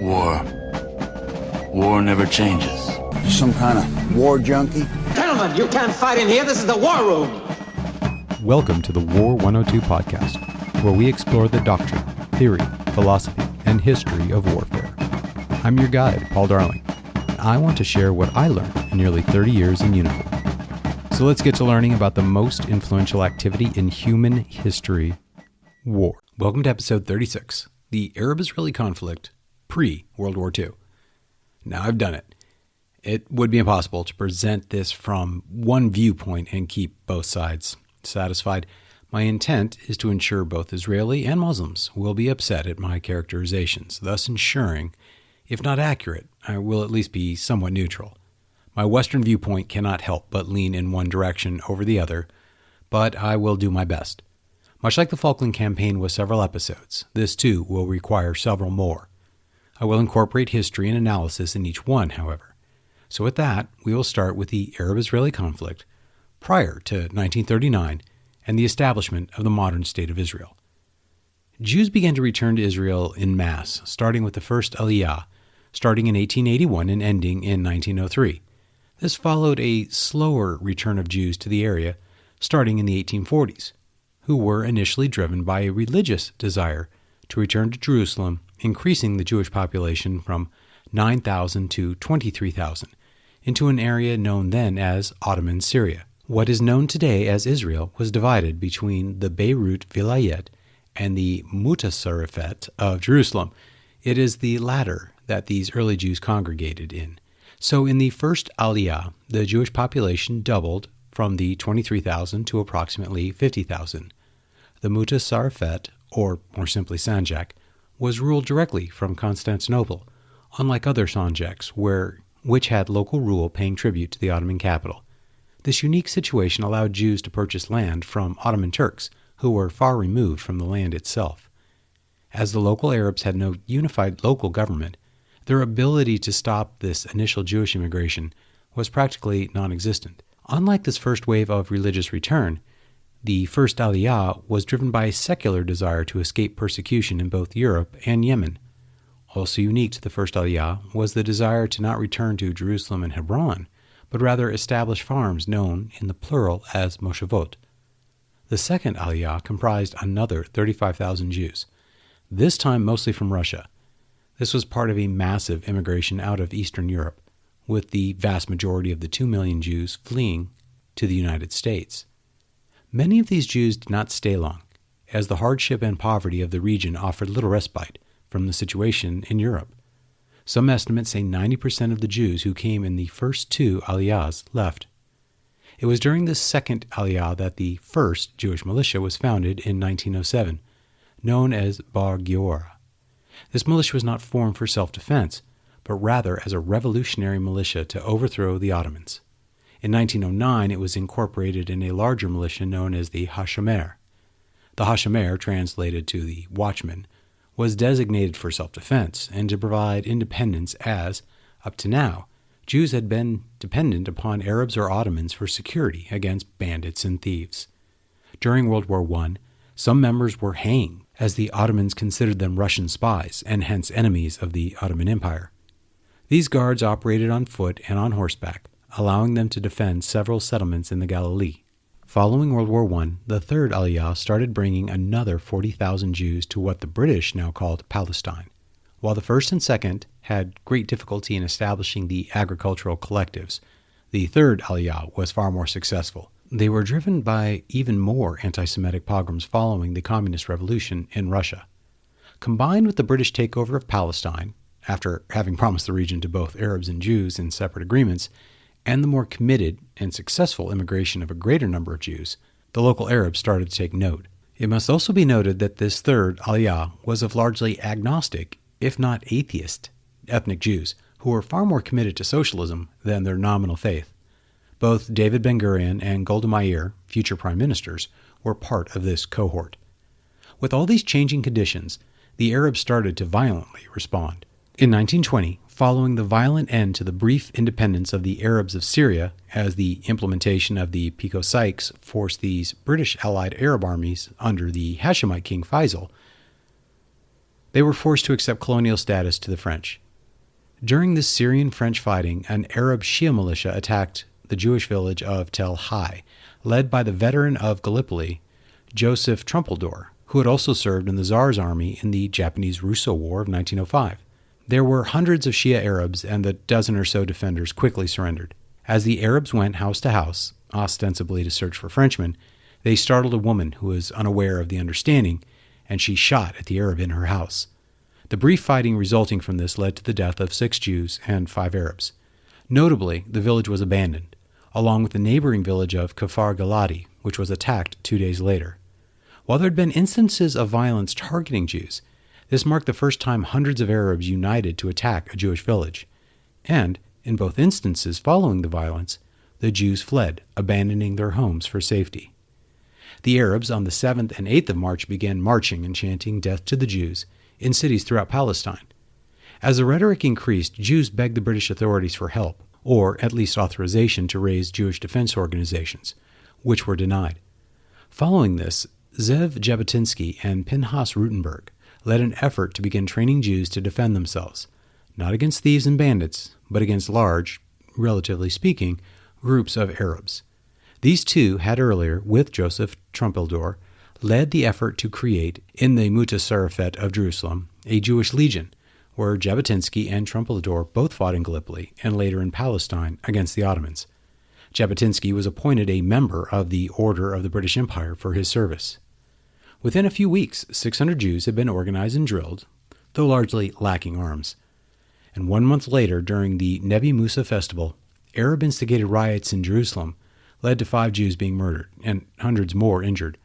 War. War never changes. Some kind of war junkie? Gentlemen, you can't fight in here. This is the war room. Welcome to the War 102 podcast, where we explore the doctrine, theory, philosophy, and history of warfare. I'm your guide, Paul Darling, and I want to share what I learned in nearly 30 years in uniform. So let's get to learning about the most influential activity in human history, war. Welcome to episode 36, the Arab-Israeli conflict pre-World War II. Now I've done it. It would be impossible to present this from one viewpoint and keep both sides satisfied. My intent is to ensure both Israeli and Muslims will be upset at my characterizations, thus ensuring, if not accurate, I will at least be somewhat neutral. My Western viewpoint cannot help but lean in one direction over the other, but I will do my best. Much like the Falkland campaign was several episodes, this too will require several more. I will incorporate history and analysis in each one, however. So with that, we will start with the Arab-Israeli conflict prior to 1939 and the establishment of the modern state of Israel. Jews began to return to Israel en masse, starting with the first Aliyah, starting in 1881 and ending in 1903. This followed a slower return of Jews to the area, starting in the 1840s, who were initially driven by a religious desire to return to Jerusalem, increasing the Jewish population from 9,000 to 23,000 into an area known then as Ottoman Syria. What is known today as Israel was divided between the Beirut Vilayet and the Mutasarrifat of Jerusalem. It is the latter that these early Jews congregated in. So in the first Aliyah, the Jewish population doubled from the 23,000 to approximately 50,000. The Mutasarrifat, or more simply Sanjak, was ruled directly from Constantinople, unlike other Sanjaks, which had local rule paying tribute to the Ottoman capital. This unique situation allowed Jews to purchase land from Ottoman Turks, who were far removed from the land itself. As the local Arabs had no unified local government, their ability to stop this initial Jewish immigration was practically non-existent. Unlike this first wave of religious return, the first Aliyah was driven by a secular desire to escape persecution in both Europe and Yemen. Also unique to the first Aliyah was the desire to not return to Jerusalem and Hebron, but rather establish farms known in the plural as moshavot. The second Aliyah comprised another 35,000 Jews, this time mostly from Russia. This was part of a massive immigration out of Eastern Europe, with the vast majority of the 2 million Jews fleeing to the United States. Many of these Jews did not stay long, as the hardship and poverty of the region offered little respite from the situation in Europe. Some estimates say 90% of the Jews who came in the first two Aliyahs left. It was during this second Aliyah that the first Jewish militia was founded in 1907, known as Bar Giora. This militia was not formed for self-defense, but rather as a revolutionary militia to overthrow the Ottomans. In 1909, it was incorporated in a larger militia known as the Hashomer. The Hashomer, translated to the Watchman, was designated for self-defense and to provide independence as, up to now, Jews had been dependent upon Arabs or Ottomans for security against bandits and thieves. During World War I, some members were hanged, as the Ottomans considered them Russian spies and hence enemies of the Ottoman Empire. These guards operated on foot and on horseback, allowing them to defend several settlements in the Galilee. Following World War I, the third Aliyah started bringing another 40,000 Jews to what the British now called Palestine. While the first and second had great difficulty in establishing the agricultural collectives, the third Aliyah was far more successful. They were driven by even more anti-Semitic pogroms following the Communist Revolution in Russia. Combined with the British takeover of Palestine, after having promised the region to both Arabs and Jews in separate agreements, and the more committed and successful immigration of a greater number of Jews, the local Arabs started to take note. It must also be noted that this third Aliyah was of largely agnostic, if not atheist, ethnic Jews, who were far more committed to socialism than their nominal faith. Both David Ben-Gurion and Golda Meir, future prime ministers, were part of this cohort. With all these changing conditions, the Arabs started to violently respond. In 1920, following the violent end to the brief independence of the Arabs of Syria, as the implementation of the Picot Sykes forced these British allied Arab armies under the Hashemite king Faisal They were forced to accept colonial status to the French. During this Syrian-French fighting, an Arab Shia militia attacked the Jewish village of Tel Hai, led by the veteran of Gallipoli, Joseph Trumpeldor, who had also served in the Tsar's army in the Japanese-Russo War of 1905. There were hundreds of Shia Arabs, and the dozen or so defenders quickly surrendered. As the Arabs went house to house, ostensibly to search for Frenchmen, they startled a woman who was unaware of the understanding, and she shot at the Arab in her house. The brief fighting resulting from this led to the death of 6 Jews and 5 Arabs. Notably, the village was abandoned, along with the neighboring village of Kfar Galadi, which was attacked 2 days later. While there had been instances of violence targeting Jews, this marked the first time hundreds of Arabs united to attack a Jewish village. And, in both instances following the violence, the Jews fled, abandoning their homes for safety. The Arabs on the 7th and 8th of March began marching and chanting death to the Jews in cities throughout Palestine. As the rhetoric increased, Jews begged the British authorities for help, or at least authorization to raise Jewish defense organizations, which were denied. Following this, Zev Jabotinsky and Pinchas Rutenberg led an effort to begin training Jews to defend themselves, not against thieves and bandits, but against large, relatively speaking, groups of Arabs. These two had earlier, with Joseph Trumpeldor, led the effort to create, in the Mutasarrafet of Jerusalem, a Jewish legion, where Jabotinsky and Trumpeldor both fought in Gallipoli and later in Palestine against the Ottomans. Jabotinsky was appointed a member of the Order of the British Empire for his service. Within a few weeks, 600 Jews had been organized and drilled, though largely lacking arms. And 1 month later, during the Nebi Musa festival, Arab-instigated riots in Jerusalem led to 5 Jews being murdered and hundreds more injured.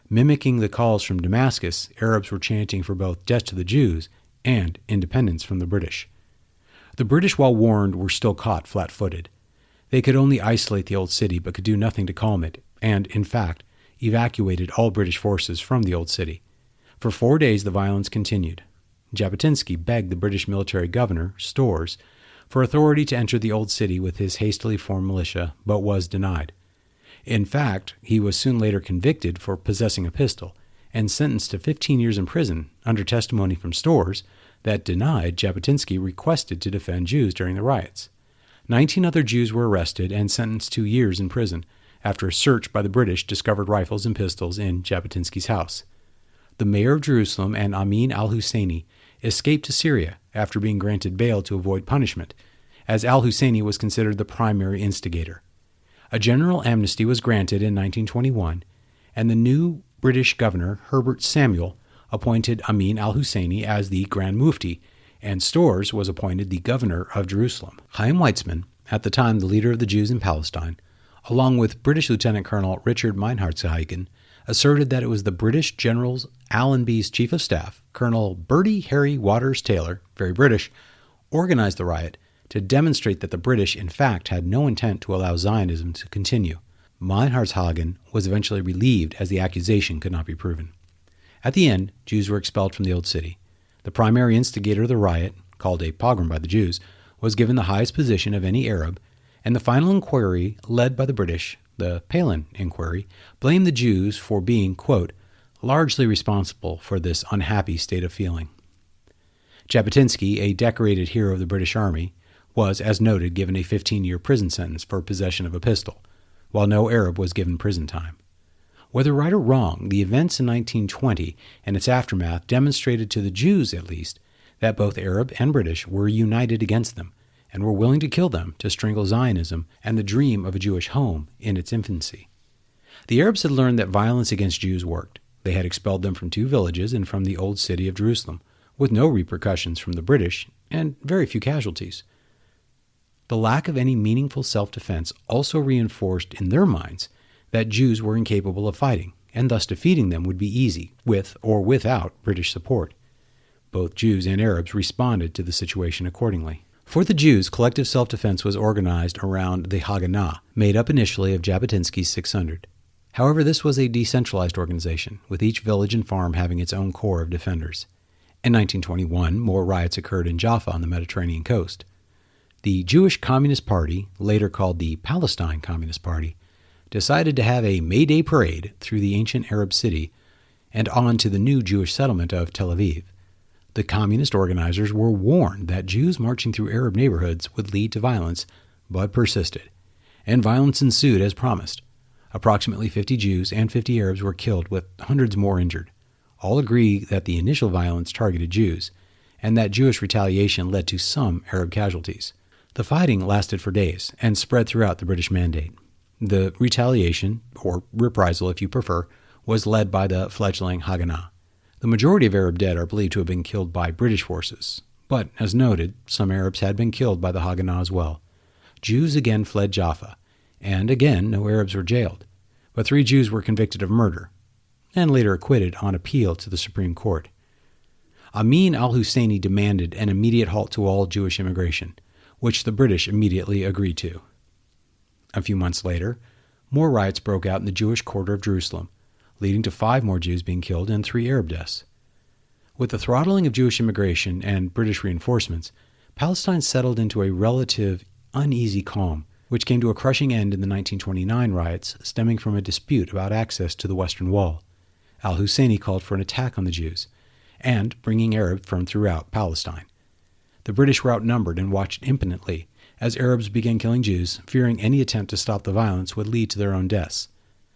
Mimicking the calls from Damascus, Arabs were chanting for both death to the Jews and independence from the British. The British, while warned, were still caught flat-footed. They could only isolate the old city but could do nothing to calm it, and, in fact, evacuated all British forces from the old city. For 4 days the violence continued. Jabotinsky begged the British military governor, Storrs, for authority to enter the old city with his hastily formed militia, but was denied. In fact, he was soon later convicted for possessing a pistol and sentenced to 15 years in prison under testimony from Storrs that denied Jabotinsky requested to defend Jews during the riots. 19 other Jews were arrested and sentenced to years in prison after a search by the British discovered rifles and pistols in Jabotinsky's house. The mayor of Jerusalem and Amin al-Husseini escaped to Syria after being granted bail to avoid punishment, as al-Husseini was considered the primary instigator. A general amnesty was granted in 1921, and the new British governor, Herbert Samuel, appointed Amin al-Husseini as the Grand Mufti, and Storrs was appointed the governor of Jerusalem. Chaim Weizmann, at the time the leader of the Jews in Palestine, along with British Lieutenant Colonel Richard Meinhardshagen, asserted that it was the British General Allenby's chief of staff, Colonel Bertie Harry Waters Taylor, very British, organized the riot to demonstrate that the British, in fact, had no intent to allow Zionism to continue. Meinhardshagen was eventually relieved as the accusation could not be proven. At the end, Jews were expelled from the old city. The primary instigator of the riot, called a pogrom by the Jews, was given the highest position of any Arab, and the final inquiry, led by the British, the Palin Inquiry, blamed the Jews for being, quote, largely responsible for this unhappy state of feeling. Jabotinsky, a decorated hero of the British Army, was, as noted, given a 15-year prison sentence for possession of a pistol, while no Arab was given prison time. Whether right or wrong, the events in 1920 and its aftermath demonstrated to the Jews, at least, that both Arab and British were united against them and were willing to kill them to strangle Zionism and the dream of a Jewish home in its infancy. The Arabs had learned that violence against Jews worked. They had expelled them from 2 villages and from the old city of Jerusalem, with no repercussions from the British and very few casualties. The lack of any meaningful self-defense also reinforced in their minds that Jews were incapable of fighting, and thus defeating them would be easy, with or without British support. Both Jews and Arabs responded to the situation accordingly. For the Jews, collective self-defense was organized around the Haganah, made up initially of Jabotinsky's 600. However, this was a decentralized organization, with each village and farm having its own corps of defenders. In 1921, more riots occurred in Jaffa on the Mediterranean coast. The Jewish Communist Party, later called the Palestine Communist Party, decided to have a May Day parade through the ancient Arab city and on to the new Jewish settlement of Tel Aviv. The communist organizers were warned that Jews marching through Arab neighborhoods would lead to violence, but persisted, and violence ensued as promised. Approximately 50 Jews and 50 Arabs were killed, with hundreds more injured. All agree that the initial violence targeted Jews, and that Jewish retaliation led to some Arab casualties. The fighting lasted for days and spread throughout the British Mandate. The retaliation, or reprisal if you prefer, was led by the fledgling Haganah. The majority of Arab dead are believed to have been killed by British forces, but, as noted, some Arabs had been killed by the Haganah as well. Jews again fled Jaffa, and again no Arabs were jailed, but 3 Jews were convicted of murder, and later acquitted on appeal to the Supreme Court. Amin al-Husseini demanded an immediate halt to all Jewish immigration, which the British immediately agreed to. A few months later, more riots broke out in the Jewish quarter of Jerusalem, leading to 5 more Jews being killed and 3 Arab deaths. With the throttling of Jewish immigration and British reinforcements, Palestine settled into a relative uneasy calm, which came to a crushing end in the 1929 riots stemming from a dispute about access to the Western Wall. Al-Husseini called for an attack on the Jews, and bringing Arabs from throughout Palestine. The British were outnumbered and watched impotently as Arabs began killing Jews, fearing any attempt to stop the violence would lead to their own deaths.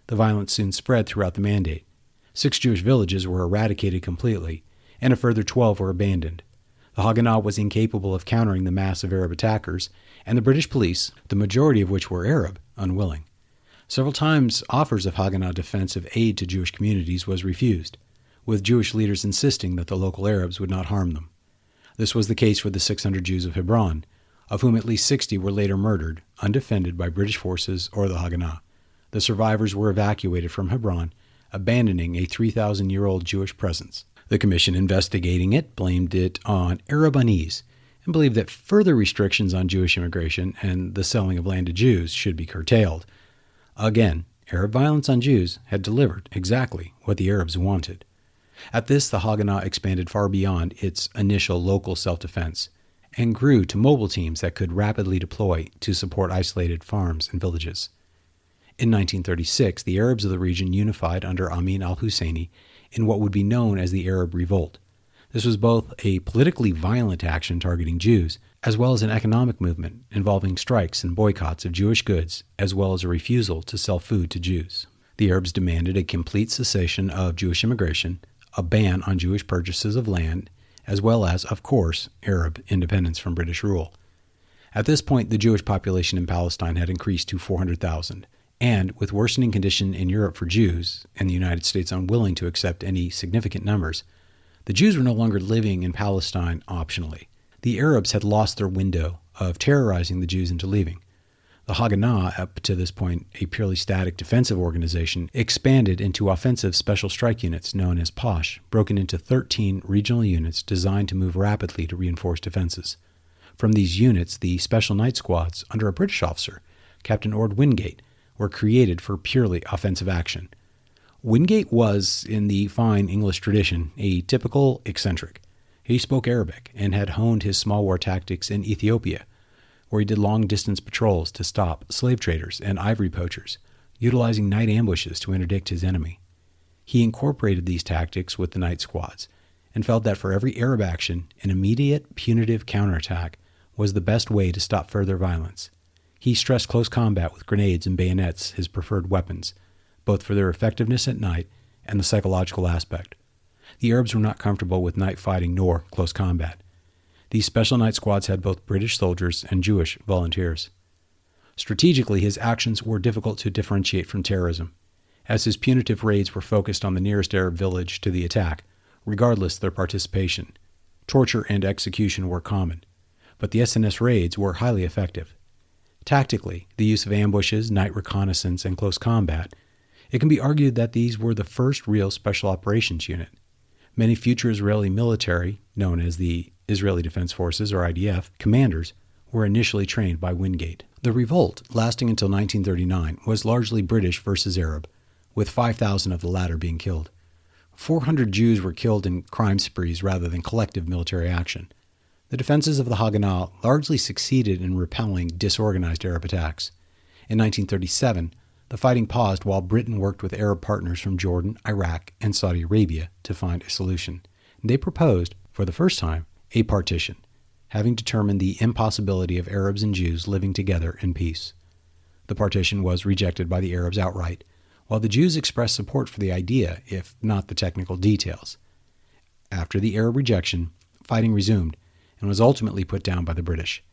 The violence soon spread throughout the Mandate. 6 Jewish villages were eradicated completely, and a further 12 were abandoned. The Haganah was incapable of countering the mass of Arab attackers, and the British police, the majority of which were Arab, unwilling. Several times, offers of Haganah defensive aid to Jewish communities was refused, with Jewish leaders insisting that the local Arabs would not harm them. This was the case for the 600 Jews of Hebron, of whom at least 60 were later murdered, undefended by British forces or the Haganah. The survivors were evacuated from Hebron, abandoning a 3,000-year-old Jewish presence. The commission investigating it blamed it on Arab unease and believed that further restrictions on Jewish immigration and the selling of land to Jews should be curtailed. Again, Arab violence on Jews had delivered exactly what the Arabs wanted. At this, the Haganah expanded far beyond its initial local self-defense and grew to mobile teams that could rapidly deploy to support isolated farms and villages. In 1936, the Arabs of the region unified under Amin al-Husseini in what would be known as the Arab Revolt. This was both a politically violent action targeting Jews, as well as an economic movement involving strikes and boycotts of Jewish goods, as well as a refusal to sell food to Jews. The Arabs demanded a complete cessation of Jewish immigration, a ban on Jewish purchases of land, as well as, of course, Arab independence from British rule. At this point, the Jewish population in Palestine had increased to 400,000. And with worsening condition in Europe for Jews, and the United States unwilling to accept any significant numbers, the Jews were no longer living in Palestine optionally. The Arabs had lost their window of terrorizing the Jews into leaving. The Haganah, up to this point a purely static defensive organization, expanded into offensive special strike units known as POSH, broken into 13 regional units designed to move rapidly to reinforce defenses. From these units, the Special Night Squads, under a British officer, Captain Ord Wingate, were created for purely offensive action. Wingate was, in the fine English tradition, a typical eccentric. He spoke Arabic and had honed his small war tactics in Ethiopia, where he did long-distance patrols to stop slave traders and ivory poachers, utilizing night ambushes to interdict his enemy. He incorporated these tactics with the night squads and felt that for every Arab action, an immediate punitive counterattack was the best way to stop further violence. He stressed close combat with grenades and bayonets his preferred weapons, both for their effectiveness at night and the psychological aspect. The Arabs were not comfortable with night fighting nor close combat. These special night squads had both British soldiers and Jewish volunteers. Strategically, his actions were difficult to differentiate from terrorism, as his punitive raids were focused on the nearest Arab village to the attack, regardless their participation. Torture and execution were common, but the SNS raids were highly effective. Tactically, the use of ambushes, night reconnaissance, and close combat, it can be argued that these were the first real special operations unit. Many future Israeli military, known as the Israeli Defense Forces, or IDF, commanders were initially trained by Wingate. The revolt, lasting until 1939, was largely British versus Arab, with 5,000 of the latter being killed. 400 Jews were killed in crime sprees rather than collective military action. The defenses of the Haganah largely succeeded in repelling disorganized Arab attacks. In 1937, the fighting paused while Britain worked with Arab partners from Jordan, Iraq, and Saudi Arabia to find a solution. They proposed, for the first time, a partition, having determined the impossibility of Arabs and Jews living together in peace. The partition was rejected by the Arabs outright, while the Jews expressed support for the idea, if not the technical details. After the Arab rejection, fighting resumed and was ultimately put down by the British.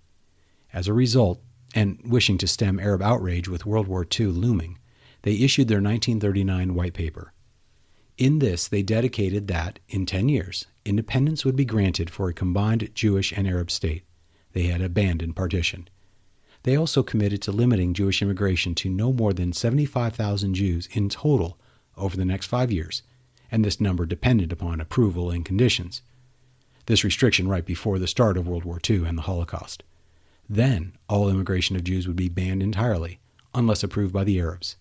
As a result, and wishing to stem Arab outrage with World War II looming, they issued their 1939 White Paper. In this, they dedicated that, in 10 years, independence would be granted for a combined Jewish and Arab state. They had abandoned partition. They also committed to limiting Jewish immigration to no more than 75,000 Jews in total over the next 5 years, and this number depended upon approval and conditions. This restriction right before the start of World War II and the Holocaust. Then, all immigration of Jews would be banned entirely, unless approved by the Arabs.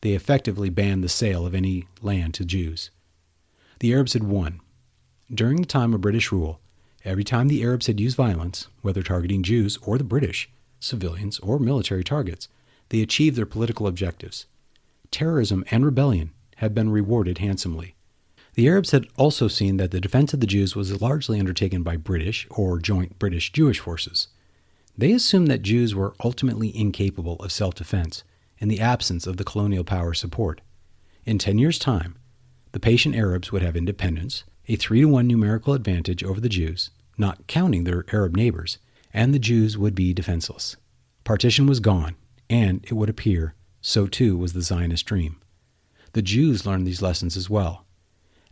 They effectively banned the sale of any land to Jews. The Arabs had won. During the time of British rule, every time the Arabs had used violence, whether targeting Jews or the British, civilians or military targets, they achieved their political objectives. Terrorism and rebellion had been rewarded handsomely. The Arabs had also seen that the defense of the Jews was largely undertaken by British or joint British-Jewish forces. They assumed that Jews were ultimately incapable of self-defense in the absence of the colonial power support. In 10 years' time, the patient Arabs would have independence, a 3-to-1 numerical advantage over the Jews, not counting their Arab neighbors, and the Jews would be defenseless. Partition was gone, and, it would appear, so too was the Zionist dream. The Jews learned these lessons as well,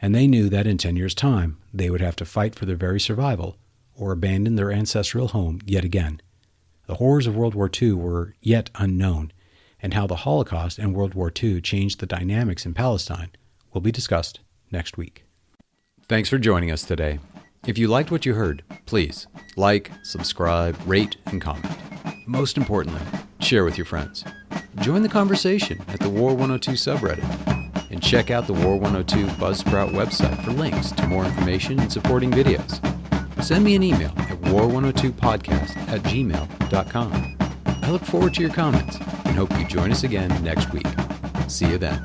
and they knew that in 10 years' time they would have to fight for their very survival or abandon their ancestral home yet again. The horrors of World War II were yet unknown, and how the Holocaust and World War II changed the dynamics in Palestine will be discussed next week. Thanks for joining us today. If you liked what you heard, please like, subscribe, rate, and comment. Most importantly, share with your friends. Join the conversation at the War 102 subreddit, and check out the War 102 Buzzsprout website for links to more information and supporting videos. Send me an email at war102podcast@gmail.com. I look forward to your comments and hope you join us again next week. See you then.